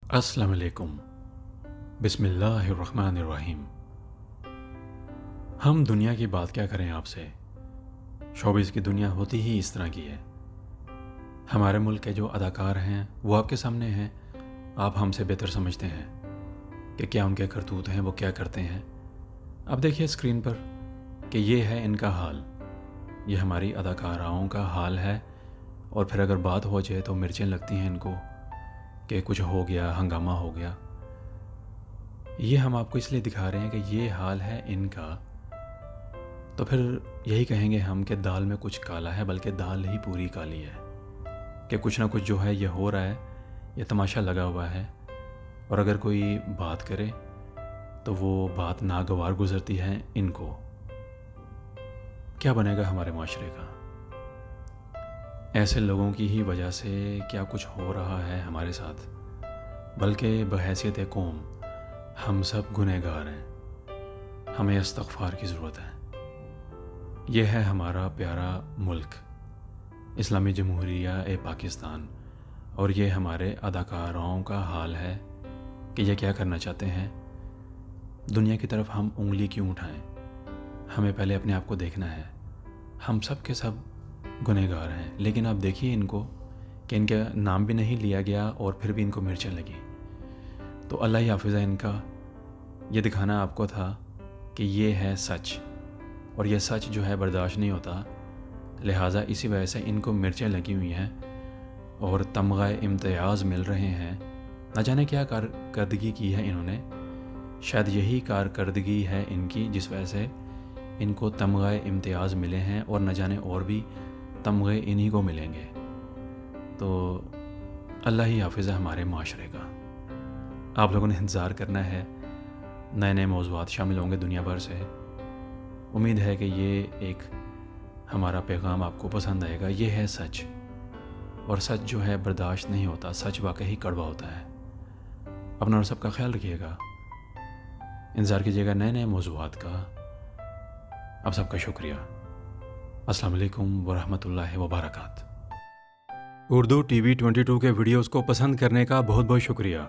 अस्सलाम वालेकुम। बिस्मिल्लाहिर्रहमानिर्रहीम। हम दुनिया की बात क्या करें आपसे, शोबिज़ की दुनिया होती ही इस तरह की है। हमारे मुल्क के जो अदाकार हैं वो आपके सामने हैं, आप हमसे बेहतर समझते हैं कि क्या उनके करतूत हैं, वो क्या करते हैं। अब देखिए स्क्रीन पर कि ये है इनका हाल, ये हमारी अदाकाराओं का हाल है। और फिर अगर बात हो जाए तो मिर्चें लगती हैं इनको कि कुछ हो गया, हंगामा हो गया। ये हम आपको इसलिए दिखा रहे हैं कि ये हाल है इनका, तो फिर यही कहेंगे हम कि दाल में कुछ काला है, बल्कि दाल ही पूरी काली है कि कुछ ना कुछ जो है ये हो रहा है, ये तमाशा लगा हुआ है। और अगर कोई बात करे तो वो बात नागवार गुजरती है इनको। क्या बनेगा हमारे माशरे का? ऐसे लोगों की ही वजह से क्या कुछ हो रहा है हमारे साथ, बल्कि बहैसियत कौम हम सब गुनहगार हैं, हमें इस्तग़फ़ार की ज़रूरत है। यह है हमारा प्यारा मुल्क इस्लामी जमहूरिया पाकिस्तान, और ये हमारे अदाकाराओं का हाल है कि ये क्या करना चाहते हैं। दुनिया की तरफ हम उंगली क्यों उठाएं? हमें पहले अपने आप को देखना है। हम सब के सब गुनहगार हैं, लेकिन आप देखिए इनको कि इनका नाम भी नहीं लिया गया और फिर भी इनको मिर्चें लगी। तो अल्लाह ही हाफ़िज़ है इनका। ये दिखाना आपको था कि ये है सच, और ये सच जो है बर्दाश्त नहीं होता, लिहाजा इसी वजह से इनको मिर्चें लगी हुई हैं और तमग़ा इम्तियाज़ मिल रहे हैं। न जाने क्या कारकर्दगी की है इन्होंने, शायद यही कारकर्दगी है इनकी जिस वजह से इनको तमग़ा इम्तियाज़ मिले हैं, और न जाने और भी तमग़े इन्हीं को मिलेंगे। तो अल्लाह ही हाफ़िज़ है हमारे माशरे का। आप लोगों ने इंतज़ार करना है, नए नए मौज़ूआत शामिल होंगे दुनिया भर से। उम्मीद है कि ये एक हमारा पैगाम आपको पसंद आएगा। ये है सच, और सच जो है बर्दाश्त नहीं होता, सच वाकई कड़वा होता है। अपना और सबका ख्याल रखिएगा, इंतज़ार कीजिएगा नए नए मौज़ूआत का। आप सबका शुक्रिया। अस्सलाम वालेकुम वरहमतुल्लाहि वबरकात। उर्दू TV 22 के वीडियोज़ को पसंद करने का बहुत बहुत शुक्रिया।